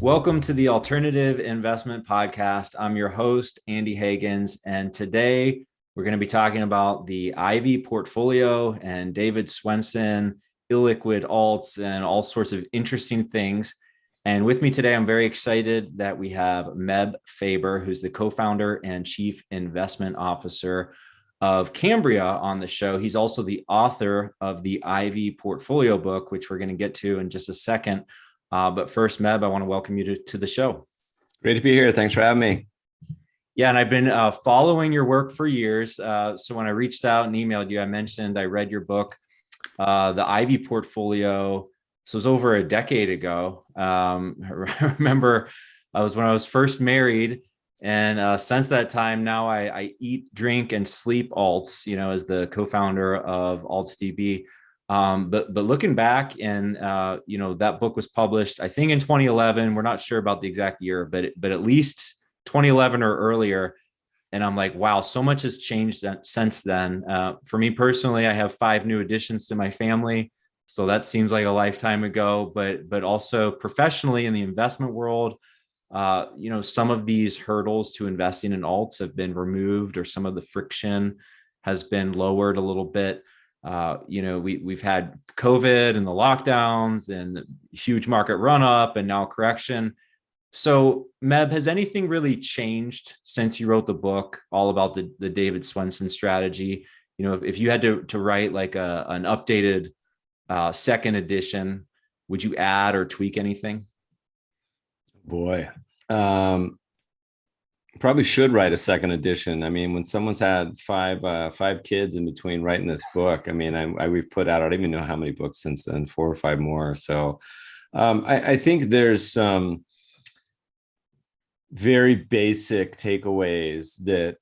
Welcome to the Alternative Investment Podcast. I'm your host, Andy Hagans, and today we're going to be talking about the Ivy portfolio and David Swensen, illiquid alts, and all sorts of interesting things. And with me today, I'm very excited that we have Meb Faber, who's the co-founder and chief investment officer of Cambria on the show. He's also the author of the Ivy portfolio book, which we're going to get to in just a second. But first, Meb, I want to welcome you to the show. Great to be here. Thanks for having me. Yeah, and I've been following your work for years. So when I reached out and emailed you, I mentioned I read your book, the Ivy portfolio. So it was over a decade ago. I remember when I was first married. And since that time, now I eat, drink, and sleep alts, as the co-founder of AltsDb. But looking back, and that book was published, I think in 2011. We're not sure about the exact year, but at least 2011 or earlier. And I'm like, wow, so much has changed since then. For me personally, I have 5 new additions to my family, so that seems like a lifetime ago. But also professionally in the investment world, some of these hurdles to investing in alts have been removed, or some of the friction has been lowered a little bit. We've had COVID and the lockdowns and the huge market run up and now correction. So Meb, has anything really changed since you wrote the book all about the David Swensen strategy? If you had to write like an updated second edition, would you add or tweak anything? Boy, probably should write a second edition. I mean, when someone's had five kids in between writing this book, I mean, we've put out, I don't even know how many books since then, 4 or 5 more. So I think there's some very basic takeaways that,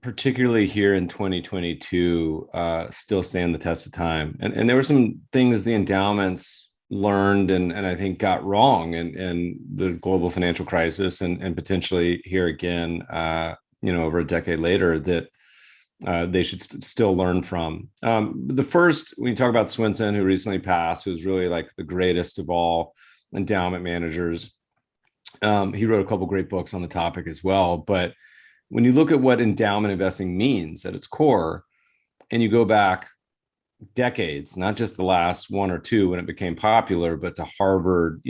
particularly here in 2022, still stand the test of time. And there were some things the endowments learned and I think got wrong in the global financial crisis, and potentially here again, over a decade later, that they should still learn from. The first, when you talk about Swensen, who recently passed, who's really like the greatest of all endowment managers, he wrote a couple great books on the topic as well. But when you look at what endowment investing means at its core, and you go back decades, not just the last 1 or 2 when it became popular, but to Harvard,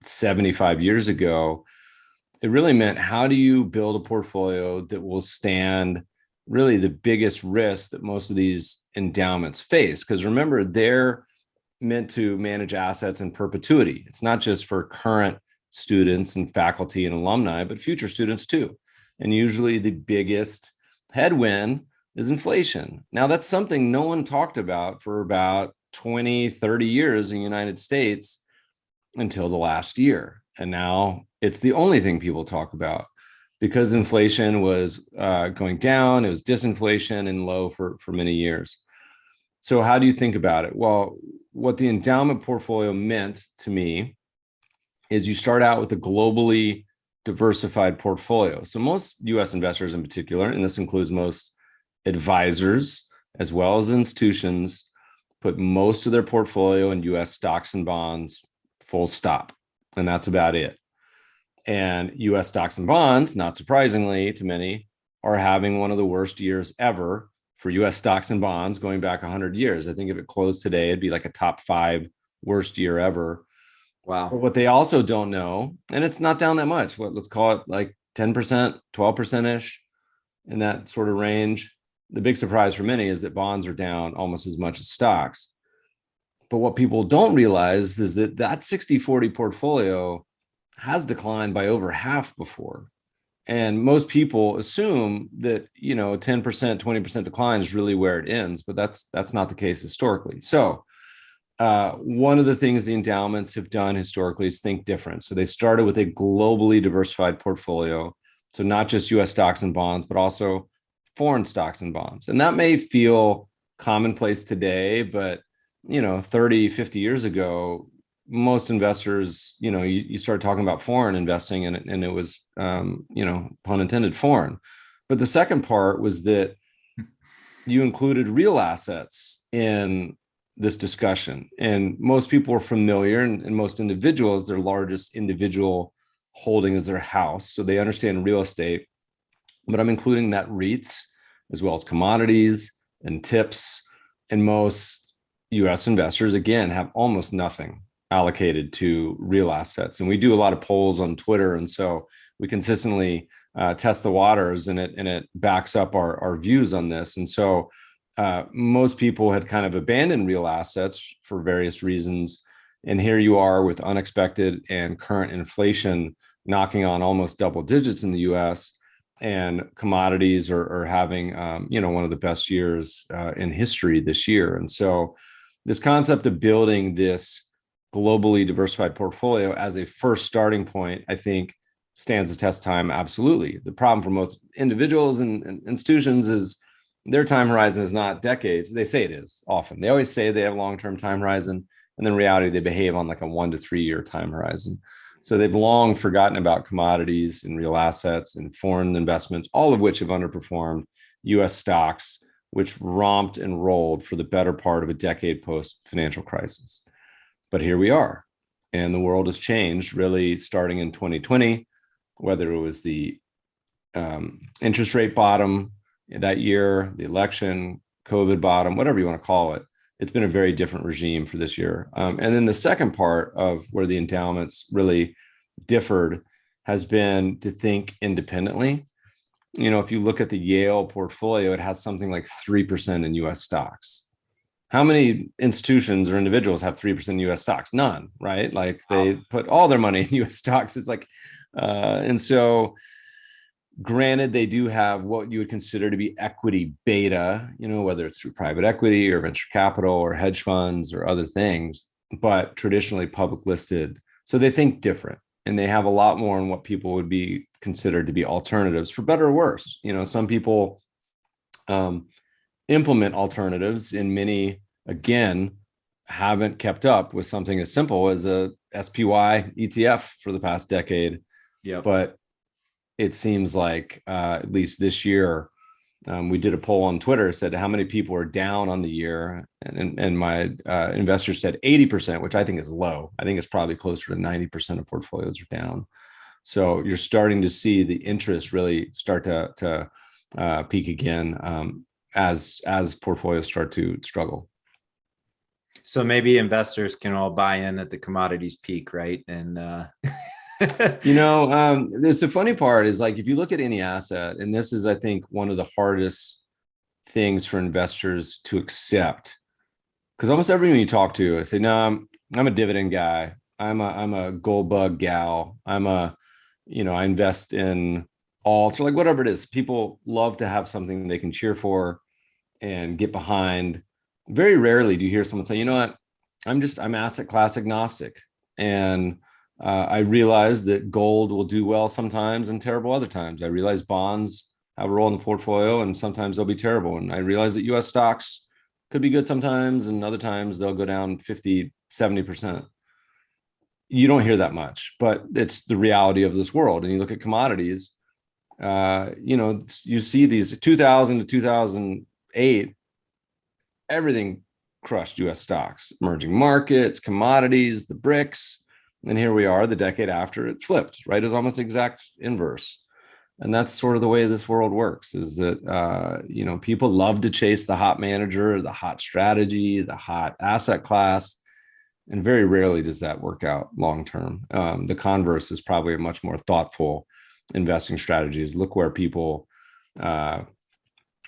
75 years ago, it really meant, how do you build a portfolio that will stand really the biggest risk that most of these endowments face? Because remember, they're meant to manage assets in perpetuity. It's not just for current students and faculty and alumni, but future students too. And usually the biggest headwind is inflation. Now, that's something no one talked about for about 20, 30 years in the United States until the last year. And now it's the only thing people talk about, because inflation was going down. It was disinflation and low for many years. So how do you think about it? Well, what the endowment portfolio meant to me is you start out with a globally diversified portfolio. So most US investors in particular, and this includes most advisors as well as institutions, put most of their portfolio in US stocks and bonds, full stop. And that's about it. And US stocks and bonds, not surprisingly to many, are having one of the worst years ever for US stocks and bonds going back 100 years. I think if it closed today, it'd be like a top 5 worst year ever. Wow. But what they also don't know, and it's not down that much, let's call it like 10%, 12%-ish, in that sort of range. The big surprise for many is that bonds are down almost as much as stocks. But what people don't realize is that 60-40 portfolio has declined by over half before. And most people assume that, 10%, 20% decline is really where it ends, but that's not the case historically. So one of the things the endowments have done historically is think different. So they started with a globally diversified portfolio. So not just US stocks and bonds, but also foreign stocks and bonds. And that may feel commonplace today, but 30, 50 years ago, most investors, you start talking about foreign investing, and it was, pun intended, foreign. But the second part was that you included real assets in this discussion. And most people are familiar, and most individuals, their largest individual holding is their house. So they understand real estate, but I'm including that REITs as well as commodities and tips. And most US investors, again, have almost nothing allocated to real assets. And we do a lot of polls on Twitter. And so we consistently test the waters, and it backs up our views on this. And so most people had kind of abandoned real assets for various reasons. And here you are with unexpected and current inflation knocking on almost double digits in the US, and commodities are having one of the best years in history this year. And so this concept of building this globally diversified portfolio as a first starting point, I think, stands the test of time. Absolutely. The problem for most individuals and institutions is their time horizon is not decades. They say it is often. They always say they have a long-term time horizon, and then in reality, they behave on like a 1 to 3 year time horizon. So they've long forgotten about commodities and real assets and foreign investments, all of which have underperformed US stocks, which romped and rolled for the better part of a decade post financial crisis. But here we are, and the world has changed really starting in 2020, whether it was the interest rate bottom that year, the election, COVID bottom, whatever you want to call it. It's been a very different regime for this year. And then the second part of where the endowments really differed has been to think independently. If you look at the Yale portfolio, it has something like 3% in US stocks. How many institutions or individuals have 3% US stocks? None, right? Like they put all their money in US stocks. It's like, and so granted, they do have what you would consider to be equity beta, whether it's through private equity or venture capital or hedge funds or other things, but traditionally public listed. So they think different, and they have a lot more in what people would be considered to be alternatives, for better or worse. Some people implement alternatives, and many, again, haven't kept up with something as simple as a SPY ETF for the past decade. Yeah. But it seems like at least this year, we did a poll on Twitter, said how many people are down on the year. And my investors said 80%, which I think is low. I think it's probably closer to 90% of portfolios are down. So you're starting to see the interest really start to peak again as portfolios start to struggle. So maybe investors can all buy in at the commodities peak, right? And there's the funny part is, like, if you look at any asset, and this is, I think, one of the hardest things for investors to accept, because almost everyone you talk to, I say, no, I'm a dividend guy. I'm a gold bug gal. I invest in alts, or like whatever it is. People love to have something they can cheer for and get behind. Very rarely do you hear someone say, you know what, I'm asset class agnostic. And I realize that gold will do well sometimes and terrible other times. I realize bonds have a role in the portfolio, and sometimes they'll be terrible. And I realize that US stocks could be good sometimes, and other times they'll go down 50, 70%. You don't hear that much, but it's the reality of this world. And you look at commodities, you see these 2000 to 2008, everything crushed US stocks, emerging markets, commodities, the BRICS. And here we are the decade after, it flipped, right? It's almost the exact inverse. And that's sort of the way this world works, is that, people love to chase the hot manager, the hot strategy, the hot asset class. And very rarely does that work out long-term. The converse is probably a much more thoughtful investing strategies. Look where people are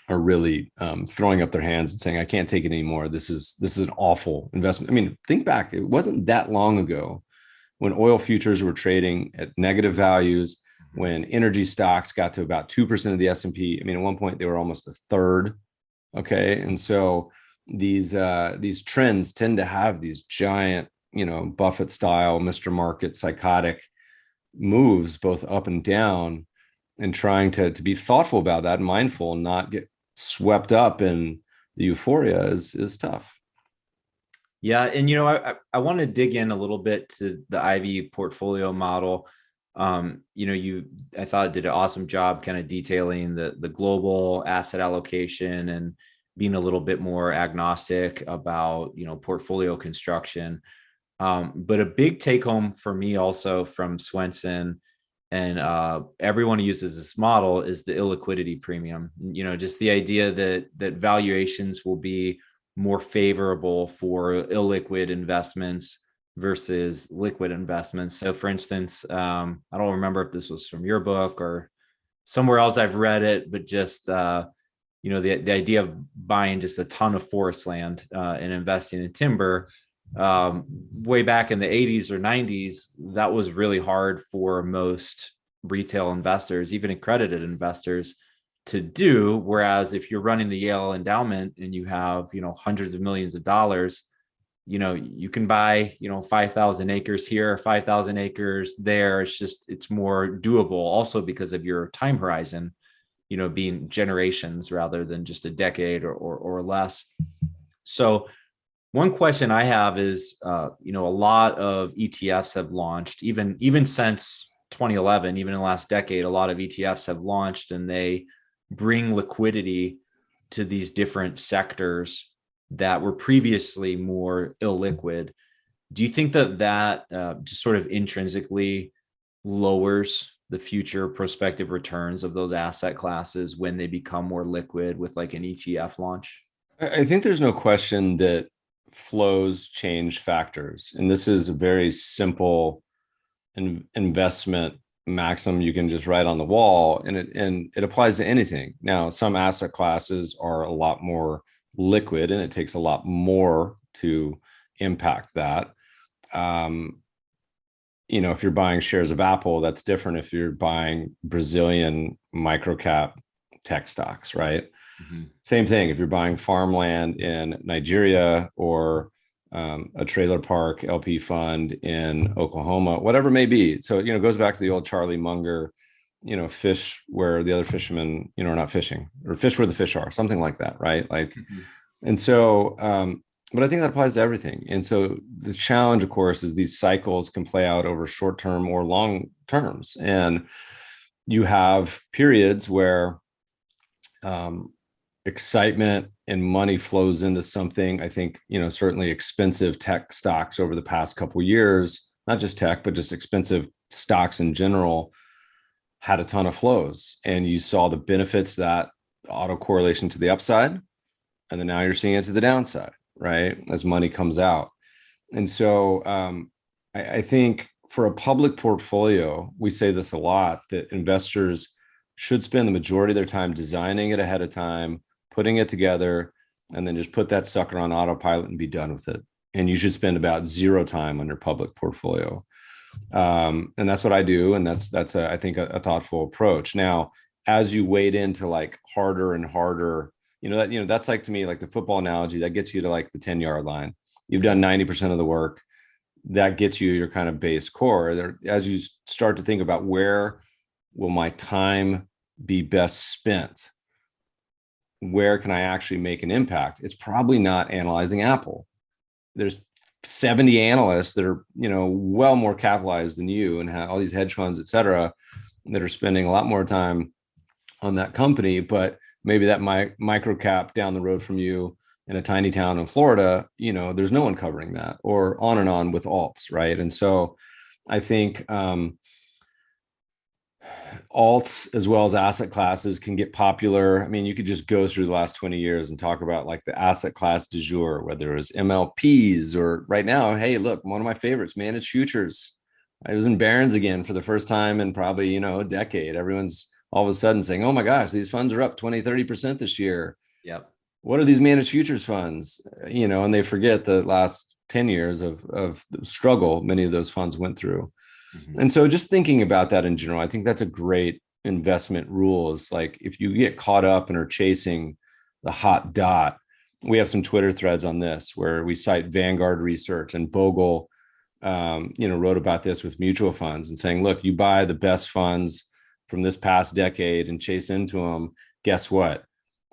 really throwing up their hands and saying, I can't take it anymore. This is an awful investment. I mean, think back, it wasn't that long ago when oil futures were trading at negative values, when energy stocks got to about 2% of the S&P. I mean, at one point they were almost a third. Okay. And so these trends tend to have these giant, Buffett style, Mr. Market psychotic moves both up and down, and trying to be thoughtful about that, mindful, and not get swept up in the euphoria is tough. Yeah. And, I want to dig in a little bit to the Ivy portfolio model. I thought did an awesome job kind of detailing the global asset allocation and being a little bit more agnostic about, portfolio construction. But a big take home for me also from Swenson and everyone who uses this model is the illiquidity premium. Just the idea that valuations will be more favorable for illiquid investments versus liquid investments. So, for instance, I don't remember if this was from your book or somewhere else I've read it, but just the idea of buying just a ton of forest land and investing in timber way back in the 80s or 90s, that was really hard for most retail investors, even accredited investors, to do. Whereas if you're running the Yale endowment and you have, hundreds of millions of dollars, you can buy, 5,000 acres here, 5,000 acres there. It's more doable also because of your time horizon, being generations rather than just a decade or less. So one question I have is, a lot of ETFs have launched, even since 2011, even in the last decade, a lot of ETFs have launched, and they bring liquidity to these different sectors that were previously more illiquid. Do you think that just sort of intrinsically lowers the future prospective returns of those asset classes when they become more liquid with like an ETF launch? I think there's no question that flows change factors. And this is a very simple investment maxim you can just write on the wall, and it applies to anything. Now, some asset classes are a lot more liquid, and it takes a lot more to impact that. If you're buying shares of Apple, that's different if you're buying Brazilian microcap tech stocks, right? Mm-hmm. Same thing if you're buying farmland in Nigeria or a trailer park LP fund in Oklahoma, whatever it may be. So, it goes back to the old Charlie Munger, fish where the other fishermen, are not fishing, or fish where the fish are, something like that, right? Like, mm-hmm. And so, but I think that applies to everything. And so the challenge, of course, is these cycles can play out over short-term or long terms. And you have periods where excitement and money flows into something. I think, certainly expensive tech stocks over the past couple of years, not just tech, but just expensive stocks in general, had a ton of flows. And you saw the benefits, that autocorrelation to the upside. And then now you're seeing it to the downside, right? As money comes out. And so I think for a public portfolio, we say this a lot, that investors should spend the majority of their time designing it ahead of time, putting it together, and then just put that sucker on autopilot and be done with it. And you should spend about zero time on your public portfolio. And that's what I do. And that's I think a thoughtful approach. Now, as you wade into like harder and harder, that's like, to me, like the football analogy, that gets you to like the 10-yard line. You've done 90% of the work. That gets you your kind of base core. As you start to think about where will my time be best spent, where can I actually make an impact? It's probably not analyzing Apple. There's 70 analysts that are, well more capitalized than you, and have all these hedge funds, et cetera, that are spending a lot more time on that company. But maybe that micro cap down the road from you in a tiny town in Florida, there's no one covering that, or on and on with alts, right? And so I think alts as well as asset classes can get popular. I mean, you could just go through the last 20 years and talk about like the asset class du jour, whether it was MLPs or right now, hey, look, one of my favorites, managed futures. I was in Barron's again for the first time in probably, a decade. Everyone's all of a sudden saying, oh my gosh, these funds are up 20, 30% this year. Yep. What are these managed futures funds? And they forget the last 10 years of the struggle many of those funds went through. Mm-hmm. And so just thinking about that in general, I think that's a great investment rule. Is like, if you get caught up and are chasing the hot dot, we have some Twitter threads on this where we cite Vanguard research, and Bogle, wrote about this with mutual funds and saying, look, you buy the best funds from this past decade and chase into them. Guess what?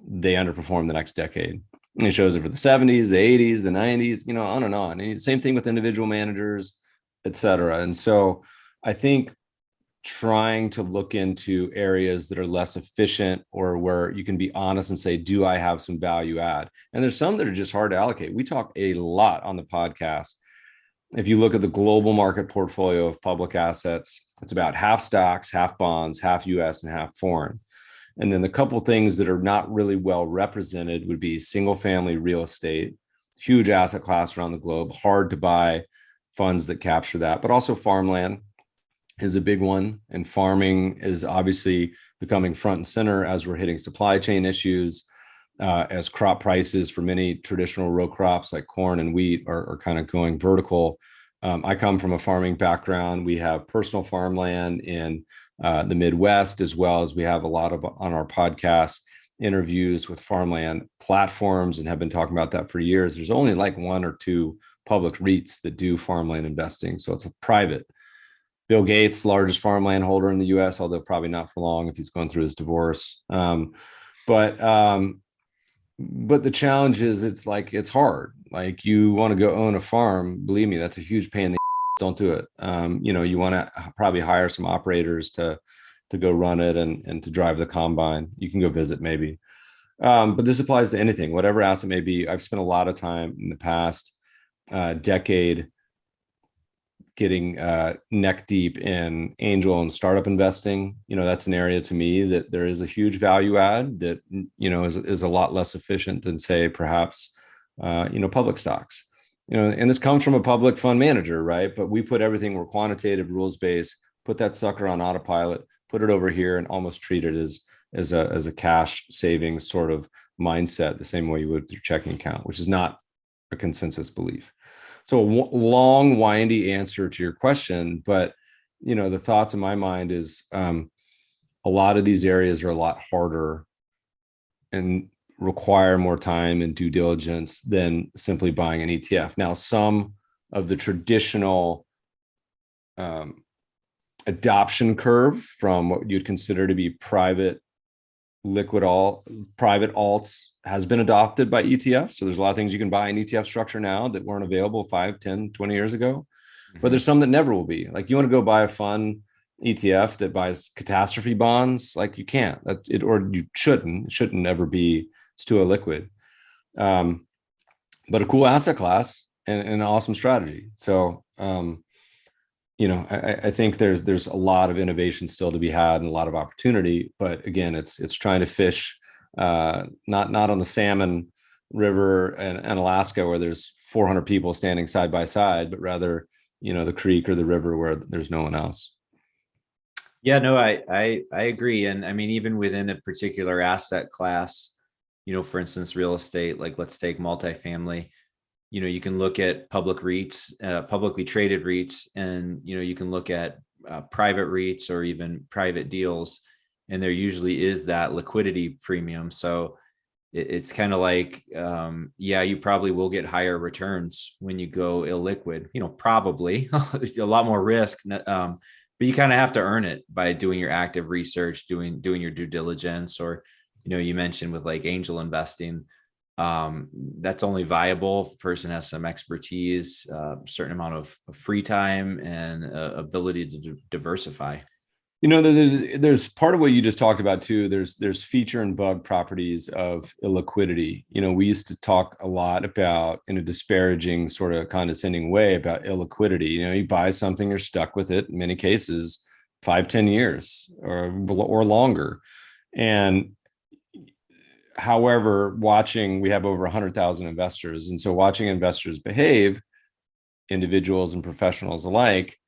They underperform the next decade. And it shows it for the 70s, the 80s, the 90s, on and on. And same thing with individual managers, et cetera. And so I think trying to look into areas that are less efficient or where you can be honest and say, do I have some value add? And there's some that are just hard to allocate. We talk a lot on the podcast. If you look at the global market portfolio of public assets, it's about half stocks, half bonds, half US and half foreign. And then the couple things that are not really well represented would be single family real estate, huge asset class around the globe, hard to buy funds that capture that, but also farmland is a big one. And farming is obviously becoming front and center as we're hitting supply chain issues, as crop prices for many traditional row crops like corn and wheat are kind of going vertical. I come from a farming background. We have personal farmland in the Midwest, as well as we have a lot of on our podcast interviews with farmland platforms and have been talking about that for years. There's only like one or two public REITs that do farmland investing. So it's a private. Bill Gates, largest farmland holder in the US, although probably not for long if he's going through his divorce. But the challenge is it's hard. Like you want to go own a farm, believe me, that's a huge pain in the don't do it. You want to probably hire some operators to go run it and to drive the combine. You can go visit maybe. But this applies to anything, whatever asset may be. I've spent a lot of time in the past decade getting neck deep in angel and startup investing. That's an area to me that there is a huge value add that, is a lot less efficient than say perhaps, public stocks, and this comes from a public fund manager, right? But we put everything, we're quantitative, rules-based, put that sucker on autopilot, put it over here and almost treat it as a cash saving sort of mindset, the same way you would with your checking account, which is not a consensus belief. So a long, windy answer to your question, but the thoughts in my mind is a lot of these areas are a lot harder and require more time and due diligence than simply buying an ETF. Now, some of the traditional adoption curve from what you'd consider to be private alts has been adopted by ETFs. So there's a lot of things you can buy in ETF structure now that weren't available 5, 10, 20 years ago. But there's some that never will be. Like you want to go buy a fund ETF that buys catastrophe bonds, like you can't, or you shouldn't. It shouldn't ever be. It's too illiquid. But a cool asset class and an awesome strategy. So I think there's a lot of innovation still to be had and a lot of opportunity. But again, it's trying to fish not on the salmon river and Alaska where there's 400 people standing side by side, but rather the creek or the river where there's no one else. Yeah, no, I agree. And I mean, even within a particular asset class, for instance, real estate, like let's take multifamily. You can look at public REITs, publicly traded REITs, and you can look at private REITs or even private deals, and there usually is that liquidity premium. So it's kind of like, you probably will get higher returns when you go illiquid. Probably a lot more risk, but you kind of have to earn it by doing your active research, doing your due diligence, or you mentioned with like angel investing. That's only viable if a person has some expertise, a certain amount of free time, and ability to diversify. There's part of what you just talked about too. There's feature and bug properties of illiquidity. We used to talk a lot about, in a disparaging sort of condescending way, about illiquidity. You buy something, you're stuck with it in many cases 5-10 years or longer. And however, we have over 100,000 investors. And so watching investors behave, individuals and professionals alike,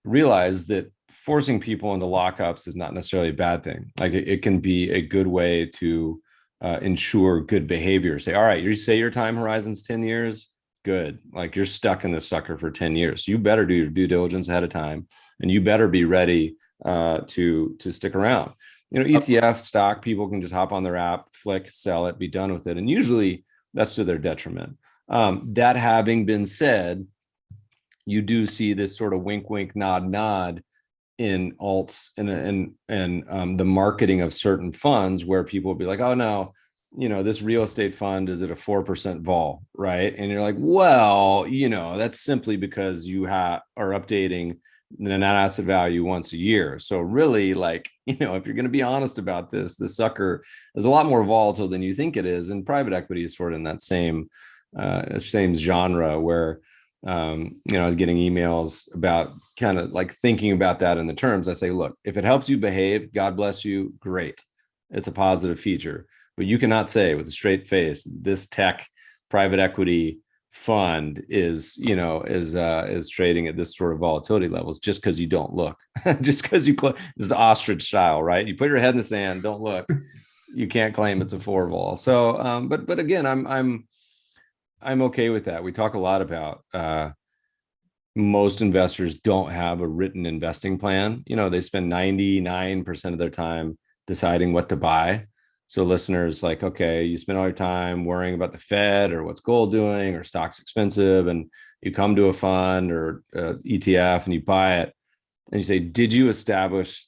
realize that forcing people into lockups is not necessarily a bad thing. Like it can be a good way to ensure good behavior. Say, all right, you say your time horizon's 10 years, good. Like you're stuck in this sucker for 10 years. So you better do your due diligence ahead of time, and you better be ready to stick around. ETF stock, people can just hop on their app, flick, sell it, be done with it. And usually that's to their detriment. That having been said, you do see this sort of wink, wink, nod, nod in alts and the marketing of certain funds where people will be like, oh no, this real estate fund is at a 4% vol, right? And you're like, well, that's simply because you are updating net asset value once a year. So really, like, if you're going to be honest about this, the sucker is a lot more volatile than you think it is. And private equity is sort of in that same genre where, I was getting emails about kind of like thinking about that in the terms. I say, look, if it helps you behave, God bless you, great. It's a positive feature. But you cannot say with a straight face, this tech private equity fund is trading at this sort of volatility levels just because you don't look. Just because it's the ostrich style, right? You put your head in the sand, don't look. You can't claim it's a four vol. So, but again, I'm okay with that. We talk a lot about most investors don't have a written investing plan. They spend 99% of their time deciding what to buy. So listeners, like, okay, you spend all your time worrying about the Fed or what's gold doing or stock's expensive, and you come to a fund or ETF and you buy it and you say, did you establish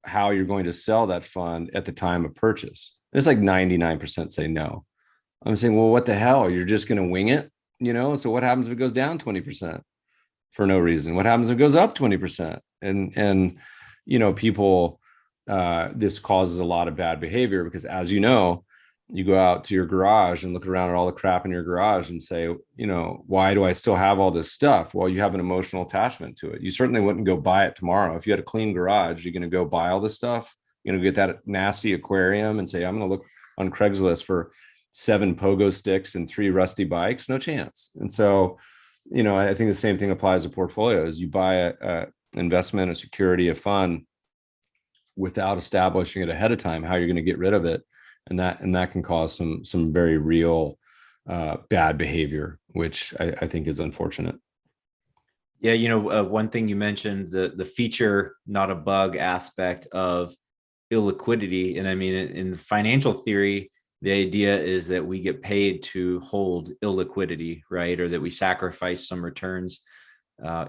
how you're going to sell that fund at the time of purchase? It's like 99% say no. I'm saying, well, what the hell? You're just going to wing it, So what happens if it goes down 20% for no reason? What happens if it goes up 20%? And people, this causes a lot of bad behavior because, as you know, you go out to your garage and look around at all the crap in your garage and say, why do I still have all this stuff? Well, you have an emotional attachment to it. You certainly wouldn't go buy it tomorrow. If you had a clean garage, you're going to go buy all this stuff. You're going to get that nasty aquarium and say, I'm going to look on Craigslist for 7 pogo sticks and 3 rusty bikes. No chance. And so, I think the same thing applies to portfolios. You buy a investment, a security, a fund without establishing it ahead of time, how you're going to get rid of it. And that can cause some very real bad behavior, which I think is unfortunate. Yeah, one thing you mentioned, the feature, not a bug aspect of illiquidity. And I mean, in financial theory, the idea is that we get paid to hold illiquidity, right? Or that we sacrifice some returns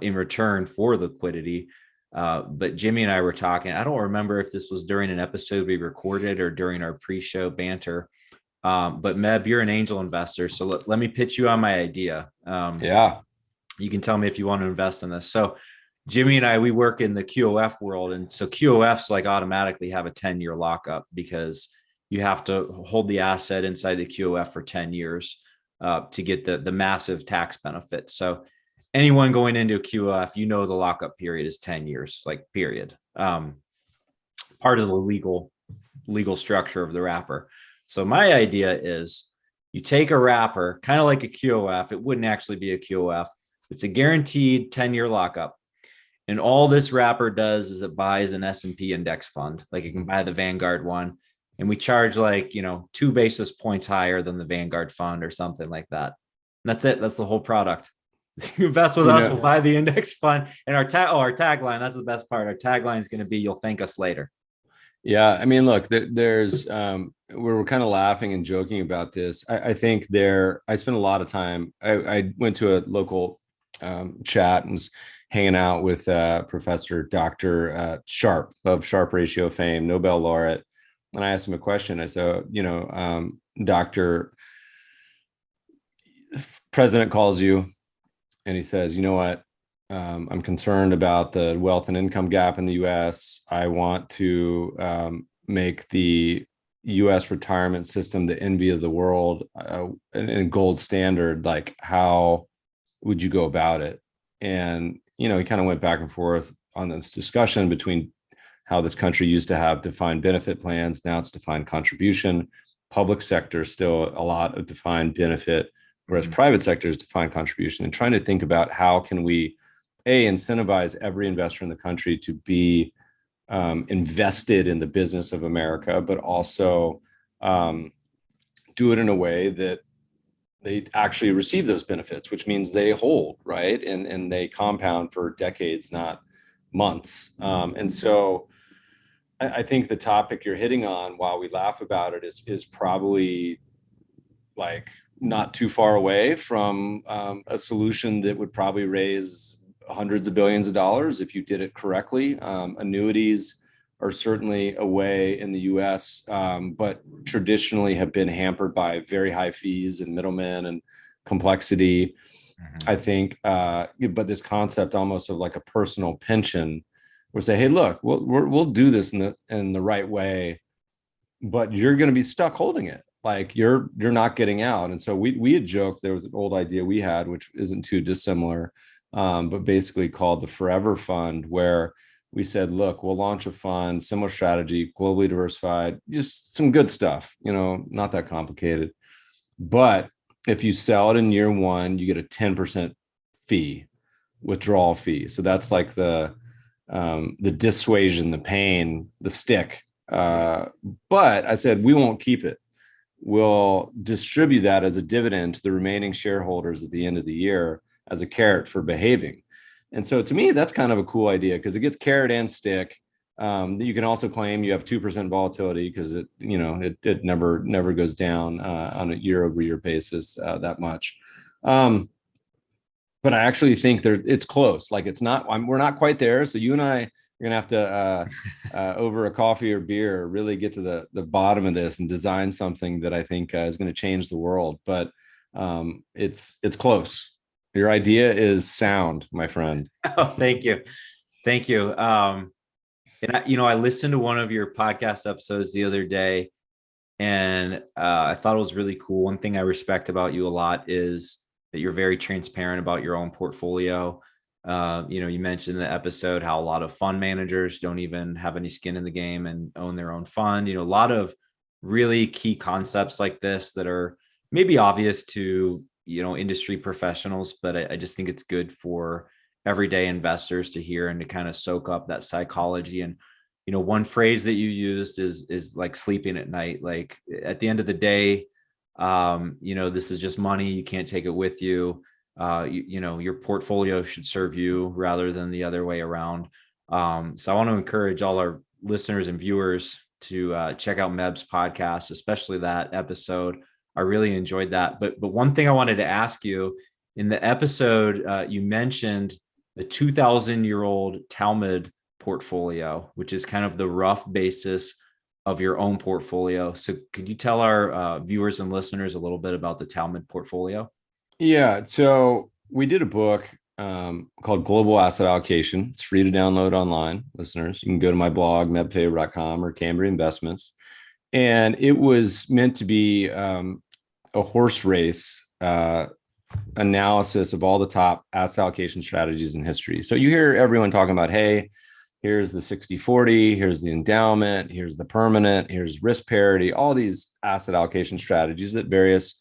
in return for liquidity. But Jimmy and I were talking, I don't remember if this was during an episode we recorded or during our pre-show banter. But Meb, you're an angel investor. So let me pitch you on my idea. Yeah. You can tell me if you want to invest in this. So Jimmy and I, we work in the QOF world. And so QOFs like automatically have a 10-year lockup because you have to hold the asset inside the QOF for 10 years to get the massive tax benefit. So anyone going into a QOF, the lockup period is 10 years, like period. Part of the legal structure of the wrapper. So my idea is you take a wrapper, kind of like a QOF. It wouldn't actually be a QOF. It's a guaranteed 10-year lockup. And all this wrapper does is it buys an S&P index fund. Like you can buy the Vanguard one. And we charge 2 basis points higher than the Vanguard fund or something like that. And that's it. That's the whole product. You invest with us, we'll buy the index fund. And our tagline, that's the best part. Our tagline is going to be, you'll thank us later. Yeah. I mean, look, there's, we're kind of laughing and joking about this. I think I spent a lot of time. I went to a local chat and was hanging out with Professor Dr. Sharp of Sharp Ratio fame, Nobel laureate. And I asked him a question. I said, Doctor, President calls you and he says, you know what? I'm concerned about the wealth and income gap in the U.S. I want to make the U.S. retirement system the envy of the world and gold standard. Like, how would you go about it? And, he kind of went back and forth on this discussion between how this country used to have defined benefit plans. Now it's defined contribution. Public sector, still a lot of defined benefit, whereas private sector is defined contribution, and trying to think about how can we incentivize every investor in the country to be invested in the business of America, but also do it in a way that they actually receive those benefits, which means they hold, right? And they compound for decades, not months. And so I think the topic you're hitting on, while we laugh about it, is probably like not too far away from a solution that would probably raise hundreds of billions of dollars if you did it correctly. Annuities are certainly a way in the US, but traditionally have been hampered by very high fees and middlemen and complexity. I think, but this concept almost of like a personal pension, where say, hey, look, we'll do this in the right way, but you're going to be stuck holding it. Like you're not getting out. And so we had joked, there was an old idea we had, which isn't too dissimilar, but basically called the Forever Fund, where we said, look, we'll launch a fund, similar strategy, globally diversified, just some good stuff, not that complicated. But if you sell it in year one, you get a 10% withdrawal fee. So that's like the dissuasion, the pain, the stick. But I said, we won't keep it. We'll distribute that as a dividend to the remaining shareholders at the end of the year as a carrot for behaving. And so to me, that's kind of a cool idea because it gets carrot and stick. You can also claim you have 2% volatility because it never goes down on a year-over-year basis that much. But I actually think it's close. Like it's not. We're not quite there. So you and I are gonna have to over a coffee or beer really get to the bottom of this and design something that I think is going to change the world. But it's close. Your idea is sound, my friend. Oh, thank you. And I listened to one of your podcast episodes the other day, and I thought it was really cool. One thing I respect about you a lot is that you're very transparent about your own portfolio. You mentioned in the episode how a lot of fund managers don't even have any skin in the game and own their own fund. A lot of really key concepts like this that are maybe obvious to industry professionals, but I just think it's good for everyday investors to hear and to kind of soak up that psychology. And one phrase that you used is like sleeping at night. Like at the end of the day, this is just money. You can't take it with you. Your portfolio should serve you rather than the other way around. So I want to encourage all our listeners and viewers to check out Meb's podcast, especially that episode. I really enjoyed that. But one thing I wanted to ask you, in the episode, you mentioned the 2,000-year-old Talmud Portfolio, which is kind of the rough basis of your own portfolio. So could you tell our viewers and listeners a little bit about the Talmud Portfolio? Yeah. So we did a book called Global Asset Allocation. It's free to download online, listeners. You can go to my blog, mebfaber.com or Cambria Investments. And it was meant to be a horse race analysis of all the top asset allocation strategies in history. So you hear everyone talking about, hey, here's the 60-40, here's the endowment, here's the permanent, here's risk parity, all these asset allocation strategies that various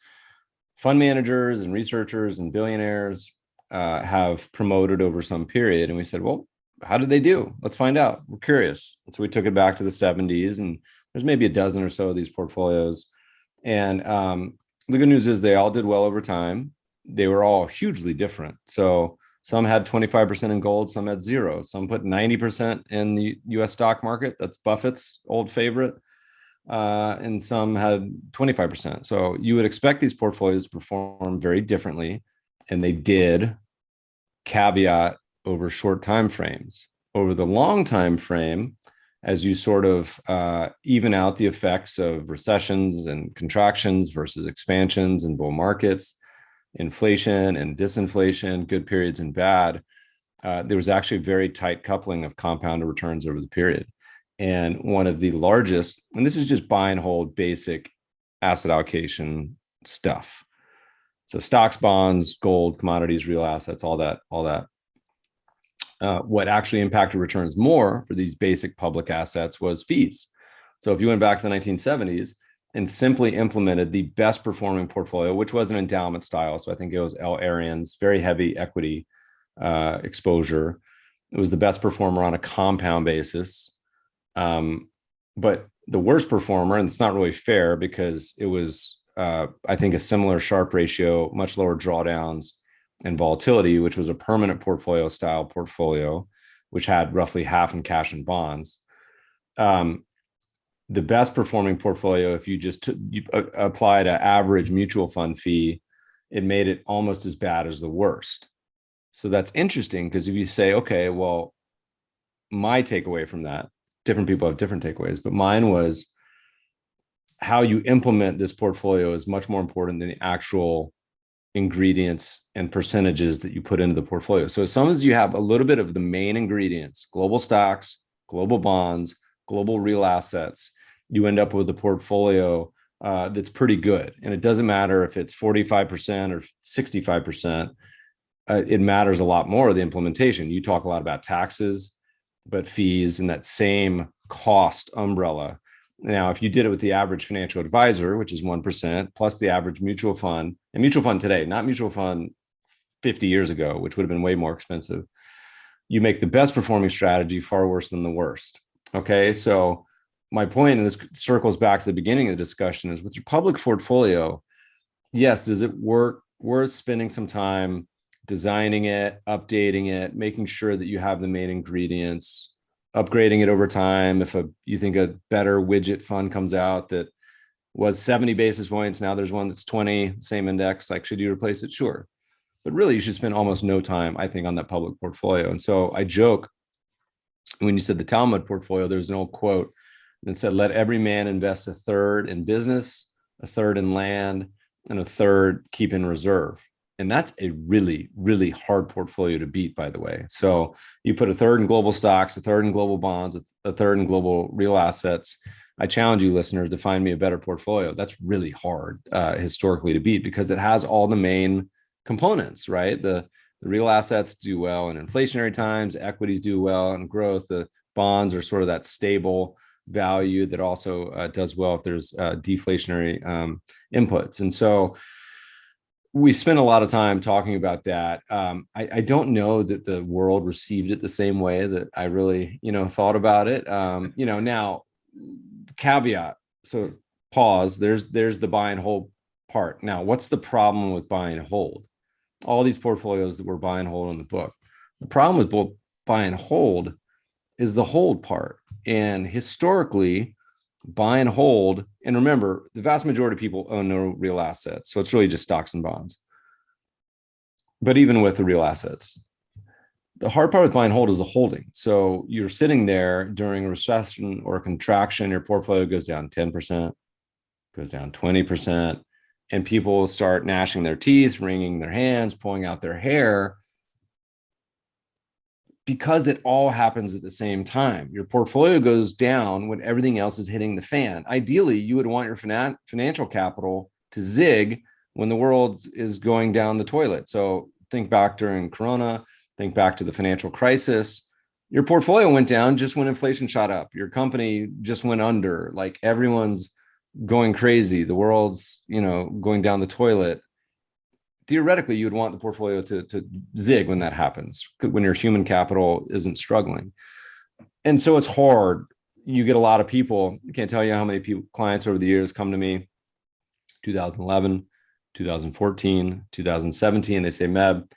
fund managers and researchers and billionaires have promoted over some period. And we said, well, how did they do? Let's find out. We're curious. And so we took it back to the 70s, and there's maybe a dozen or so of these portfolios. And the good news is they all did well over time. They were all hugely different. So some had 25% in gold, some had zero. Some put 90% in the US stock market. That's Buffett's old favorite. And some had 25%. So you would expect these portfolios to perform very differently. And they did, caveat, over short time frames. Over the long time frame, as you sort of even out the effects of recessions and contractions versus expansions and bull markets, inflation and disinflation, good periods and bad, there was actually very tight coupling of compounded returns over the period. And one of the largest, and this is just buy and hold basic asset allocation stuff. So stocks, bonds, gold, commodities, real assets, all that. What actually impacted returns more for these basic public assets was fees. So if you went back to the 1970s and simply implemented the best performing portfolio, which was an endowment style, so I think it was L. Arian's, very heavy equity exposure. It was the best performer on a compound basis. But the worst performer, and it's not really fair because it was, I think, a similar Sharpe ratio, much lower drawdowns and volatility, which was a permanent portfolio style portfolio, which had roughly half in cash and bonds. The best performing portfolio, if you just applied an average mutual fund fee, it made it almost as bad as the worst. So that's interesting because if you say, okay, well, my takeaway from that, different people have different takeaways, but mine was how you implement this portfolio is much more important than the actual ingredients and percentages that you put into the portfolio. So as long as you have a little bit of the main ingredients, global stocks, global bonds, global real assets, you end up with a portfolio that's pretty good. And it doesn't matter if it's 45% or 65%. It matters a lot more, the implementation. You talk a lot about taxes, but fees and that same cost umbrella. Now, if you did it with the average financial advisor, which is 1%, plus the average mutual fund, and mutual fund today, not mutual fund 50 years ago, which would have been way more expensive, you make the best performing strategy far worse than the worst. Okay, so my point, and this circles back to the beginning of the discussion, is with your public portfolio, yes, does it work worth spending some time designing it, updating it, making sure that you have the main ingredients, upgrading it over time. If you think a better widget fund comes out that was 70 basis points, now there's one that's 20, same index, like, should you replace it? Sure. But really, you should spend almost no time, I think, on that public portfolio. And so I joke, when you said the Talmud portfolio, there's an old quote that said, let every man invest a third in business, a third in land, and a third keep in reserve. And that's a really, really hard portfolio to beat, by the way. So you put a third in global stocks, a third in global bonds, a third in global real assets. I challenge you, listeners, to find me a better portfolio. That's really hard historically to beat, because it has all the main components, right? The real assets do well in inflationary times, equities do well in growth. The bonds are sort of that stable value that also does well if there's deflationary inputs. And so we spent a lot of time talking about that. I don't know that the world received it the same way that I really, thought about it. Now, caveat. So pause. There's the buy and hold part. Now, what's the problem with buy and hold? All these portfolios that we're buy and hold in the book. The problem with both buy and hold is the hold part. And historically, buy and hold, and remember, the vast majority of people own no real assets. So it's really just stocks and bonds. But even with the real assets, the hard part with buy and hold is the holding. So you're sitting there during a recession or a contraction, your portfolio goes down 10%, goes down 20%, and people start gnashing their teeth, wringing their hands, pulling out their hair, because it all happens at the same time. Your portfolio goes down when everything else is hitting the fan. Ideally, you would want your financial capital to zig when the world is going down the toilet. So think back during Corona, think back to the financial crisis. Your portfolio went down just when inflation shot up. Your company just went under. Like, everyone's going crazy. The world's, going down the toilet. Theoretically, you would want the portfolio to zig when that happens, when your human capital isn't struggling. And so it's hard. You get a lot of people. I can't tell you how many clients over the years come to me, 2011, 2014, 2017. They say, Meb,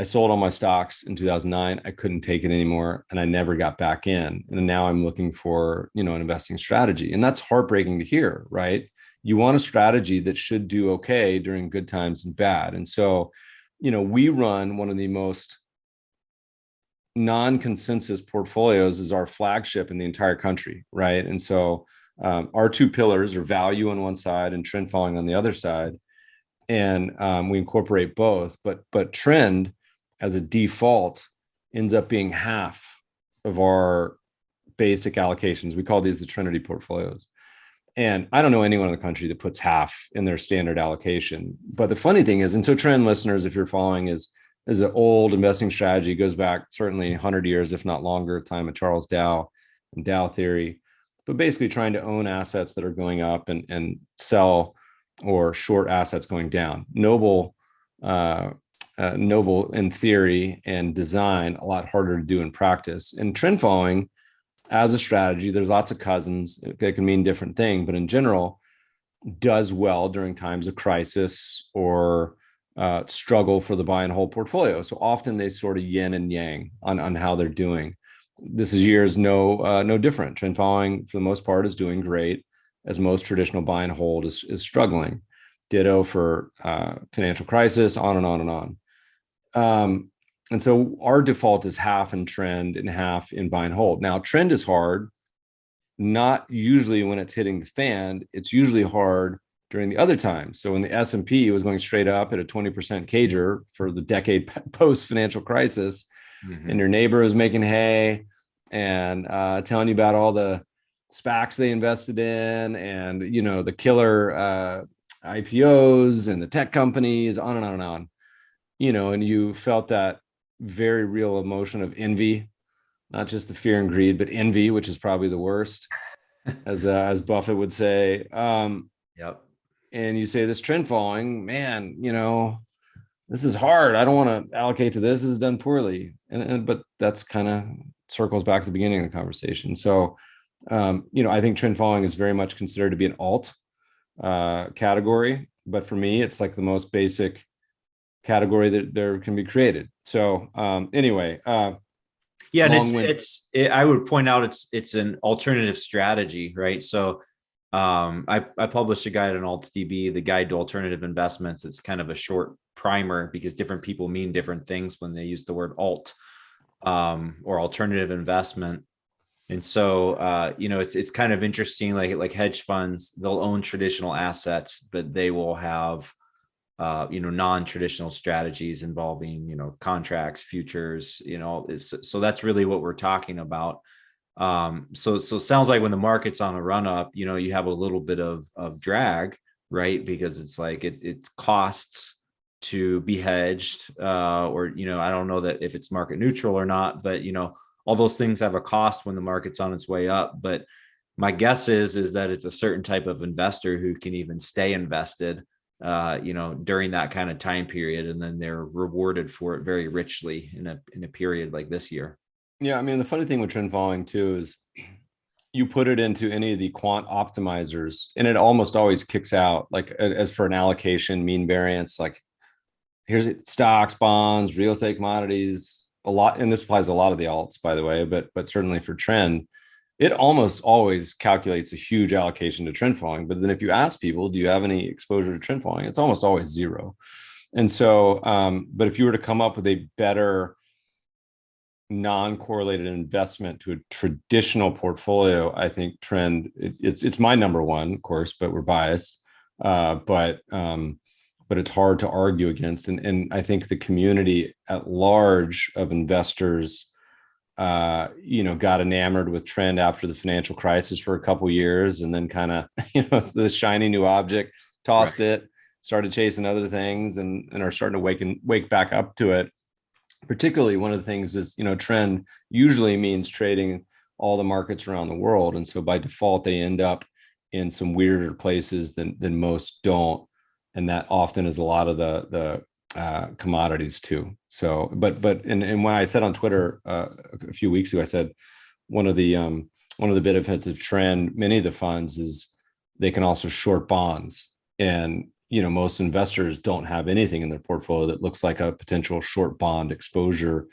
I sold all my stocks in 2009. I couldn't take it anymore, and I never got back in. And now I'm looking for, an investing strategy. And that's heartbreaking to hear, right? You want a strategy that should do okay during good times and bad. And so, we run one of the most non-consensus portfolios as our flagship in the entire country, right? And so our two pillars are value on one side and trend following on the other side. And we incorporate both, but trend as a default ends up being half of our basic allocations. We call these the Trinity portfolios. And I don't know anyone in the country that puts half in their standard allocation. But the funny thing is, and so trend, listeners, if you're following, is an old investing strategy, goes back certainly 100 years, if not longer, time of Charles Dow and Dow theory, but basically trying to own assets that are going up and sell or short assets going down. Noble in theory and design, a lot harder to do in practice. And trend following as a strategy, there's lots of cousins. It can mean different things, but in general, does well during times of crisis or struggle for the buy and hold portfolio. So often they sort of yin and yang on how they're doing. This year is no different. Trend following, for the most part, is doing great, as most traditional buy and hold is struggling. Ditto for financial crisis, on and on and on. And so our default is half in trend and half in buy and hold. Now, trend is hard, not usually when it's hitting the fan. It's usually hard during the other time. So when the S&P was going straight up at a 20% CAGR for the decade post financial crisis, and your neighbor is making hay and telling you about all the SPACs they invested in, and the killer IPOs and the tech companies, on and on and on, and you felt that very real emotion of envy, not just the fear and greed, but envy, which is probably the worst, as Buffett would say. Yep. And you say, this trend following, man, this is hard. I don't want to allocate to this. This is done poorly. But that's kind of circles back to the beginning of the conversation. So, I think trend following is very much considered to be an alt category. But for me, it's like the most basic category that there can be created. So anyway. Yeah, and I would point out it's an alternative strategy, right? So I published a guide on AltsDb, the Guide to Alternative Investments. It's kind of a short primer because different people mean different things when they use the word alt or alternative investment. And so it's kind of interesting, like hedge funds, they'll own traditional assets, but they will have non-traditional strategies involving contracts, futures, so that's really what we're talking about. So it sounds like when the market's on a run up, you have a little bit of drag, right? Because it's like it costs to be hedged, or I don't know that if it's market neutral or not, but all those things have a cost when the market's on its way up. But my guess is that it's a certain type of investor who can even stay invested during that kind of time period, and then they're rewarded for it very richly in a period like this year. Yeah, I mean, the funny thing with trend following too is you put it into any of the quant optimizers, and it almost always kicks out, like as for an allocation mean variance, like here's stocks, bonds, real estate, commodities, a lot, and this applies to a lot of the alts, by the way, but certainly for trend, it almost always calculates a huge allocation to trend following. But then if you ask people, do you have any exposure to trend following? It's almost always zero. And so, but if you were to come up with a better non-correlated investment to a traditional portfolio, I think trend, it's my number one, of course, but we're biased. But it's hard to argue against. And I think the community at large of investors got enamored with trend after the financial crisis for a couple of years, and then kind of, it's this shiny new object, tossed it, started chasing other things, and are starting to wake back up to it. Particularly, one of the things is, trend usually means trading all the markets around the world. And so by default, they end up in some weirder places than most don't. And that often is a lot of the commodities too. So, but when I said on Twitter a few weeks ago, I said one of the benefits of trend, many of the funds, is they can also short bonds. And most investors don't have anything in their portfolio that looks like a potential short bond exposure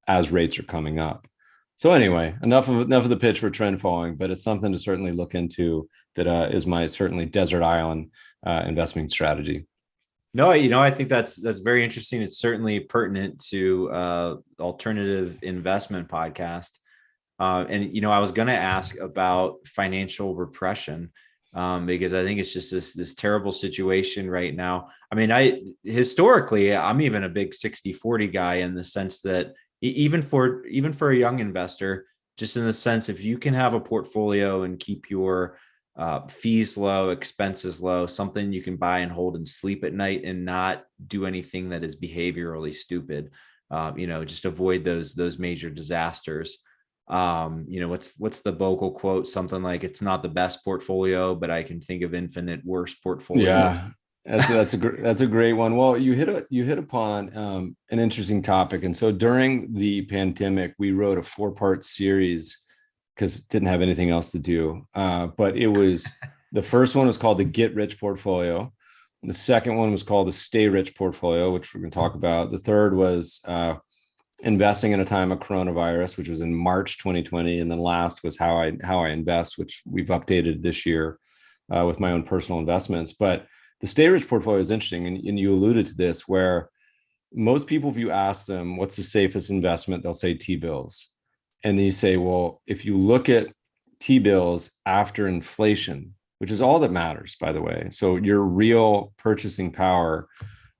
as rates are coming up. So anyway, enough of the pitch for trend following, but it's something to certainly look into. That is my certainly desert island investment strategy. No, I think that's very interesting. It's certainly pertinent to alternative investment podcast. And I was going to ask about financial repression, because I think it's just this terrible situation right now. I mean, historically, I'm even a big 60-40 guy, in the sense that even for a young investor, just in the sense, if you can have a portfolio and keep your fees low, expenses low, something you can buy and hold and sleep at night, and not do anything that is behaviorally stupid, just avoid those major disasters. What's the vocal quote? Something like, it's not the best portfolio, but I can think of infinite worse portfolio. Yeah, that's a great one. Well, you hit upon an interesting topic. And so during the pandemic, we wrote a 4-part series because it didn't have anything else to do. But it was, the first one was called the Get Rich Portfolio. The second one was called the Stay Rich Portfolio, which we're going to talk about. The third was investing in a time of coronavirus, which was in March 2020. And then last was how I invest, which we've updated this year with my own personal investments. But the Stay Rich Portfolio is interesting. And you alluded to this, where most people, if you ask them, what's the safest investment, they'll say T-bills. And then you say, well, if you look at T-bills after inflation, which is all that matters, by the way. So your real purchasing power,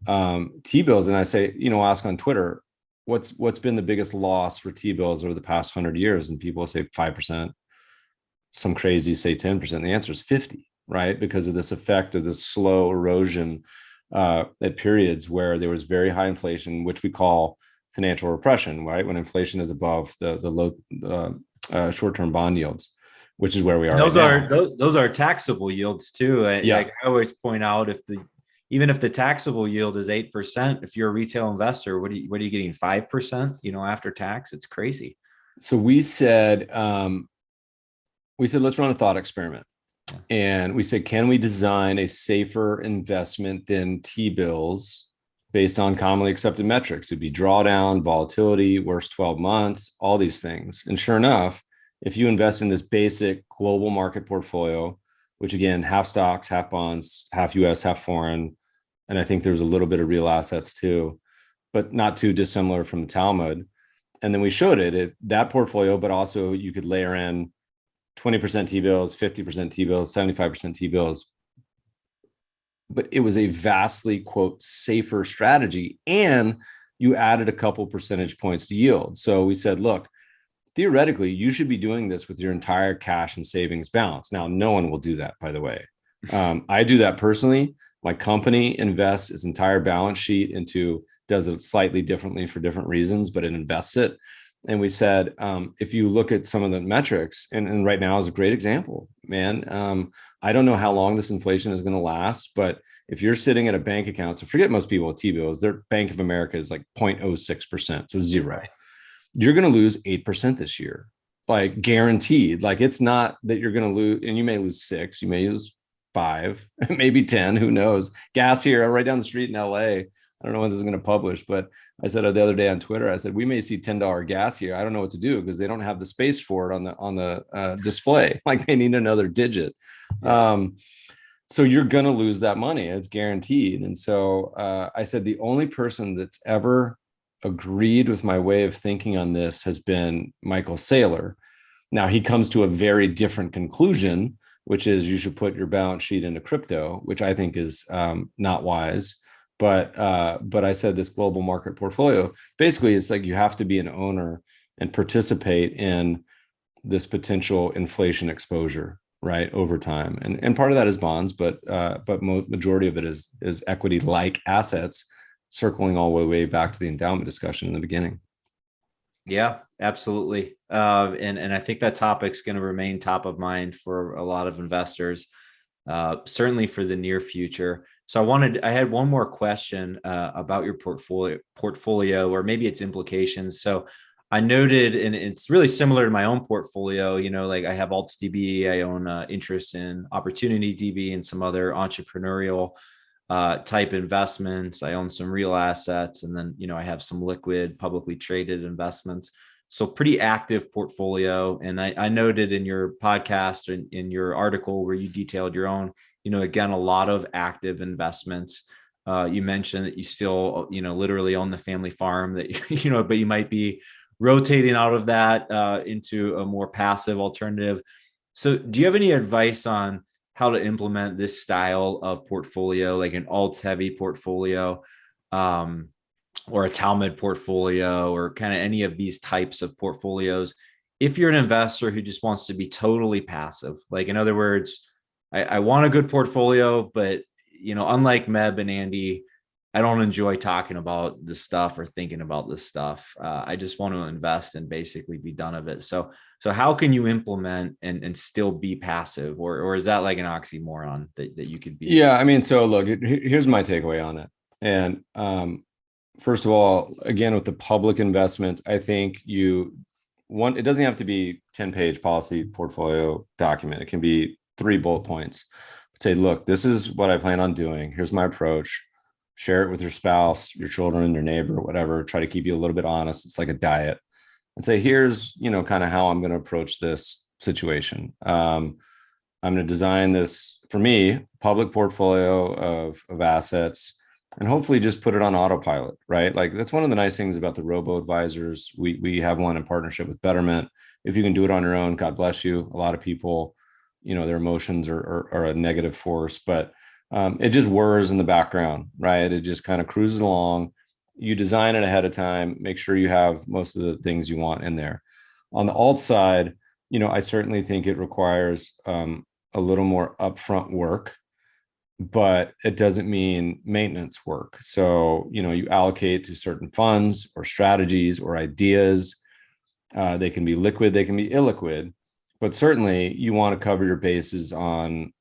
T-bills. And I say, ask on Twitter, what's been the biggest loss for T-bills over the past 100 years? And people say 5%, some crazy say 10%. The answer is 50, right? Because of this effect of this slow erosion at periods where there was very high inflation, which we call financial repression, right? When inflation is above the low short-term bond yields, which is where we are. And right now. those are taxable yields too. Yeah. Like I always point out, even if the taxable yield is 8%, if you're a retail investor, what are you getting? 5%, after tax? It's crazy. So we said, let's run a thought experiment. And we said, can we design a safer investment than T-bills based on commonly accepted metrics? It'd be drawdown, volatility, worst 12 months, all these things. And sure enough, if you invest in this basic global market portfolio, which again, half stocks, half bonds, half US, half foreign, and I think there's a little bit of real assets too, but not too dissimilar from the Talmud. And then we showed that portfolio, but also you could layer in 20% T-bills, 50% T-bills, 75% T-bills. But it was a vastly, quote, safer strategy. And you added a couple percentage points to yield. So we said, look, theoretically, you should be doing this with your entire cash and savings balance. Now, no one will do that, by the way. I do that personally. My company invests its entire balance sheet does it slightly differently for different reasons, but it invests it. And we said, if you look at some of the metrics, and right now is a great example, man. I don't know how long this inflation is going to last, but if you're sitting at a bank account, so forget most people with T-bills, their Bank of America is like 0.06%, so zero. You're going to lose 8% this year, like guaranteed. Like it's not that you're going to lose, and you may lose 6, you may lose 5, maybe 10, who knows? Gas here, right down the street in LA. I don't know when this is going to publish, but I said the other day on Twitter, I said, we may see $10 gas here. I don't know what to do because they don't have the space for it on the display. Like they need another digit. So you're going to lose that money. It's guaranteed. And so I said, the only person that's ever agreed with my way of thinking on this has been Michael Saylor. Now he comes to a very different conclusion, which is you should put your balance sheet into crypto, which I think is not wise. But I said this global market portfolio, basically it's like you have to be an owner and participate in this potential inflation exposure, right, over time. And part of that is bonds, but majority of it is equity-like assets, circling all the way back to the endowment discussion in the beginning. Yeah, absolutely. And I think that topic's going to remain top of mind for a lot of investors, certainly for the near future. So I had one more question about your portfolio, or maybe its implications. So I noted, and it's really similar to my own portfolio, like I have AltsDb, I own interest in OpportunityDB and some other entrepreneurial type investments. I own some real assets, and then, I have some liquid publicly traded investments. So pretty active portfolio. And I noted in your podcast and in your article where you detailed your own, again, a lot of active investments. You mentioned that you still, literally own the family farm that, but you might be rotating out of that into a more passive alternative. So do you have any advice on how to implement this style of portfolio, like an alts heavy portfolio, or a Talmud portfolio, or kind of any of these types of portfolios, if you're an investor who just wants to be totally passive? Like, in other words, I want a good portfolio, but, unlike Meb and Andy, I don't enjoy talking about this stuff or thinking about this stuff. I just want to invest and basically be done of it. So how can you implement and still be passive, or is that like an oxymoron that you could be? Yeah, I mean, so look, here's my takeaway on it. And first of all, again, with the public investments, I think it doesn't have to be 10-page policy portfolio document. It can be 3 bullet points. Say, look, this is what I plan on doing. Here's my approach. Share it with your spouse, your children, your neighbor, whatever. Try to keep you a little bit honest. It's like a diet. And say, here's, kind of how I'm going to approach this situation. I'm going to design this, for me, public portfolio of assets, and hopefully just put it on autopilot, right? Like that's one of the nice things about the robo advisors. We have one in partnership with Betterment. If you can do it on your own, God bless you. A lot of people their emotions are a negative force, but it just whirs in the background, right? It just kind of cruises along. You design it ahead of time, make sure you have most of the things you want in there. On the alt side, I certainly think it requires a little more upfront work, but it doesn't mean maintenance work. So, you allocate to certain funds or strategies or ideas. They can be liquid, they can be illiquid, but certainly you want to cover your bases on,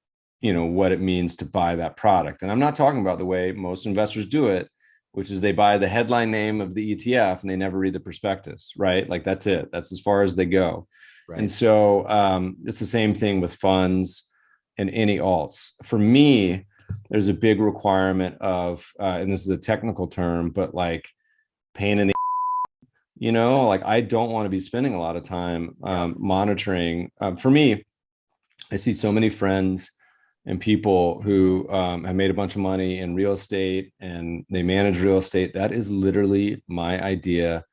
what it means to buy that product. And I'm not talking about the way most investors do it, which is they buy the headline name of the ETF and they never read the prospectus, right? Like that's it. That's as far as they go. Right. And so it's the same thing with funds and any alts. For me, there's a big requirement of, and this is a technical term, but like pain in the, like I don't want to be spending a lot of time monitoring. For me, I see so many friends and people who have made a bunch of money in real estate and they manage real estate. That is literally my idea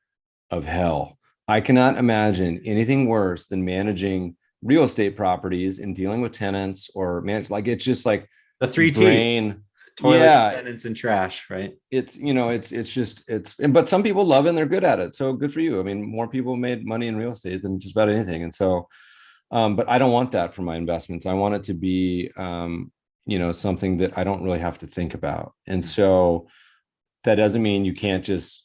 of hell. I cannot imagine anything worse than managing real estate properties and dealing with tenants or manage, like, it's just like the three brain, T's, toilets, tenants, and trash, right? It's, but some people love it and they're good at it. So good for you. I mean, more people made money in real estate than just about anything. And so, but I don't want that for my investments. I want it to be, something that I don't really have to think about. And so that doesn't mean you can't just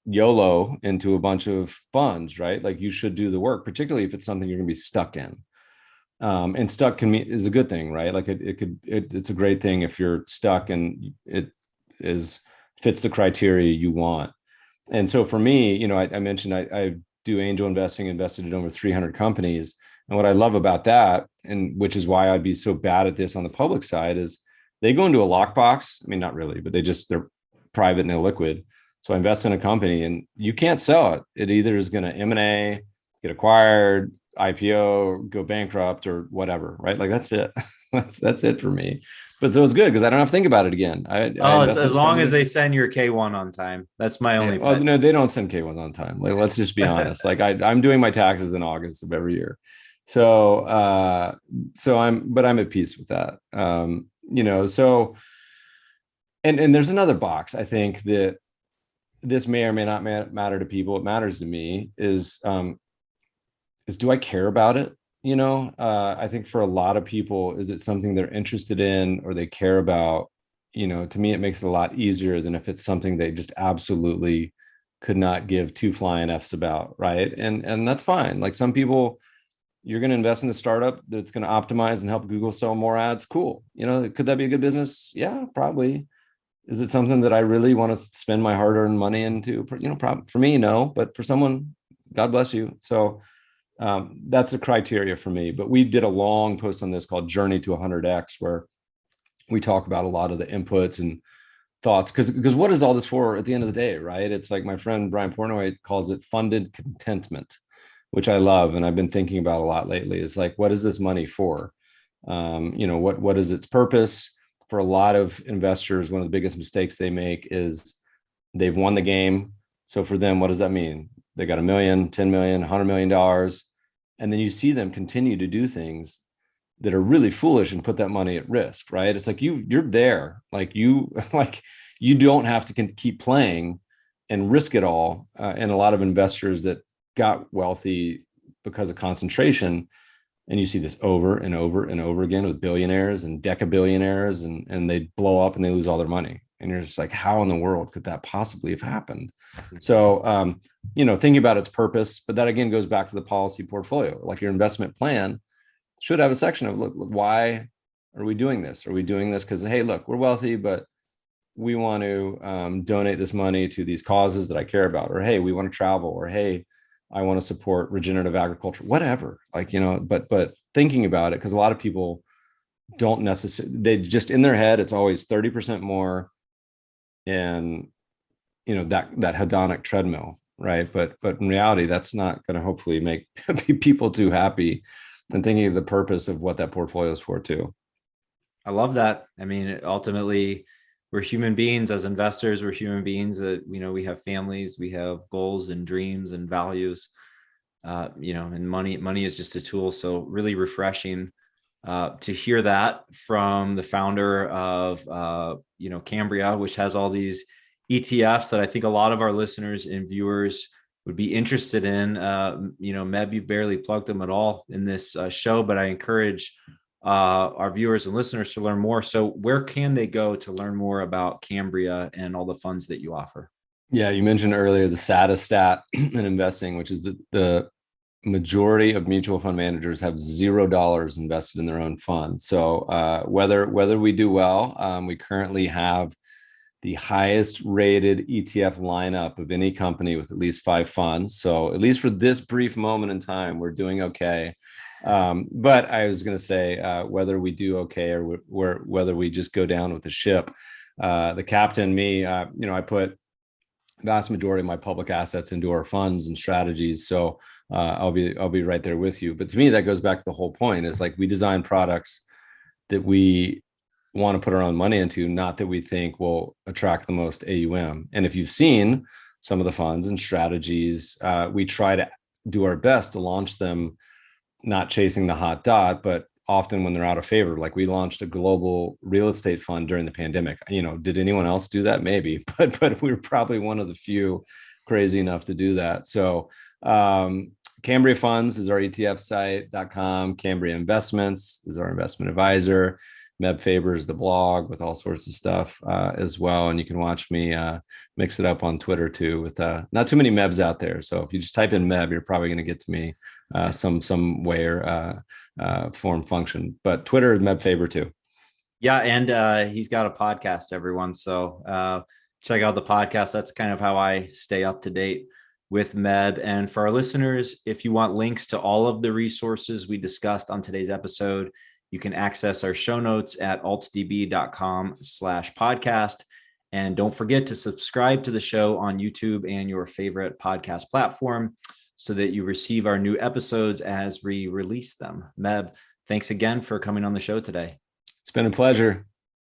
YOLO into a bunch of funds, right? Like you should do the work, particularly if it's something you're going to be stuck in. And stuck is a good thing, right? Like it's a great thing if you're stuck and it fits the criteria you want. And so for me, I mentioned I do angel investing, invested in over 300 companies. And what I love about that, and which is why I'd be so bad at this on the public side, is they go into a lockbox. I mean, not really, but they're private and illiquid. So I invest in a company and you can't sell it. It either is going to M&A, get acquired, IPO, go bankrupt, or whatever, right? Like that's it. that's it for me. But so it's good because I don't have to think about it again. As long as they send your K1 on time. That's my only. Well, no, they don't send K1s on time. Like, let's just be honest. Like I'm doing my taxes in August of every year. So I'm at peace with that. So, and there's another box. I think that this may or may not matter to people. It matters to me is do I care about it? I think for a lot of people, is it something they're interested in or they care about? To me, it makes it a lot easier than if it's something they just absolutely could not give two flying F's about, right? And that's fine. Like some people, you're going to invest in a startup that's going to optimize and help Google sell more ads. Cool. Could that be a good business? Yeah, probably. Is it something that I really want to spend my hard-earned money into? Probably for me, no, but for someone, God bless you. So that's a criteria for me. But we did a long post on this called Journey to 100X, where we talk about a lot of the inputs and thoughts. Because what is all this for at the end of the day, right? It's like my friend Brian Portnoy calls it funded contentment, which I love. And I've been thinking about a lot lately. It's like, what is this money for? What is its purpose? For a lot of investors, one of the biggest mistakes they make is they've won the game. So for them, what does that mean? They got $1 million, 10 million, $100 million. And then you see them continue to do things that are really foolish and put that money at risk, right? It's like you're there. Like you don't have to keep playing and risk it all. And a lot of investors that got wealthy because of concentration, and you see this over and over and over again with billionaires and decabillionaires, and they blow up and they lose all their money. And you're just like, how in the world could that possibly have happened? So, thinking about its purpose, but that again goes back to the policy portfolio. Like your investment plan should have a section of, look, why are we doing this? Are we doing this because, hey, look, we're wealthy, but we want to donate this money to these causes that I care about, or hey, we want to travel, or hey, I want to support regenerative agriculture, whatever. Like, but thinking about it, because a lot of people don't necessarily, they just in their head, it's always 30% more, and that hedonic treadmill, right? But in reality, that's not going to hopefully make people too happy, and thinking of the purpose of what that portfolio is for too. I love that. I mean, ultimately, we're human beings as investors. We're human beings that, we have families, we have goals and dreams and values. and money is just a tool. So really refreshing to hear that from the founder of, Cambria, which has all these ETFs that I think a lot of our listeners and viewers would be interested in. Meb, you've barely plugged them at all in this show, but I encourage our viewers and listeners to learn more. So where can they go to learn more about Cambria and all the funds that you offer? Yeah, you mentioned earlier the saddest stat in investing, which is the majority of mutual fund managers have $0 invested in their own fund. So whether we do well, we currently have the highest rated ETF lineup of any company with at least 5 funds. So at least for this brief moment in time, we're doing okay. But I was going to say, whether we do okay or whether we just go down with the ship, the captain, me, I put vast majority of my public assets into our funds and strategies. So I'll be right there with you. But to me, that goes back to the whole point. Is like we design products that we want to put our own money into, not that we think will attract the most AUM. And if you've seen some of the funds and strategies, we try to do our best to launch them, not chasing the hot dot, but often when they're out of favor. Like we launched a global real estate fund during the pandemic. Did anyone else do that? Maybe, but we were probably one of the few crazy enough to do that. So Cambria Funds is our ETF site.com. Cambria Investments is our investment advisor. Meb Faber is the blog with all sorts of stuff as well. And you can watch me mix it up on Twitter too, with not too many Mebs out there. So if you just type in Meb, you're probably going to get to me some way or form function. But Twitter is Meb Faber too. Yeah, and he's got a podcast, everyone. So check out the podcast. That's kind of how I stay up to date with Meb. And for our listeners, if you want links to all of the resources we discussed on today's episode, you can access our show notes at altsdb.com/podcast. And don't forget to subscribe to the show on YouTube and your favorite podcast platform so that you receive our new episodes as we release them. Meb, thanks again for coming on the show today. It's been a pleasure.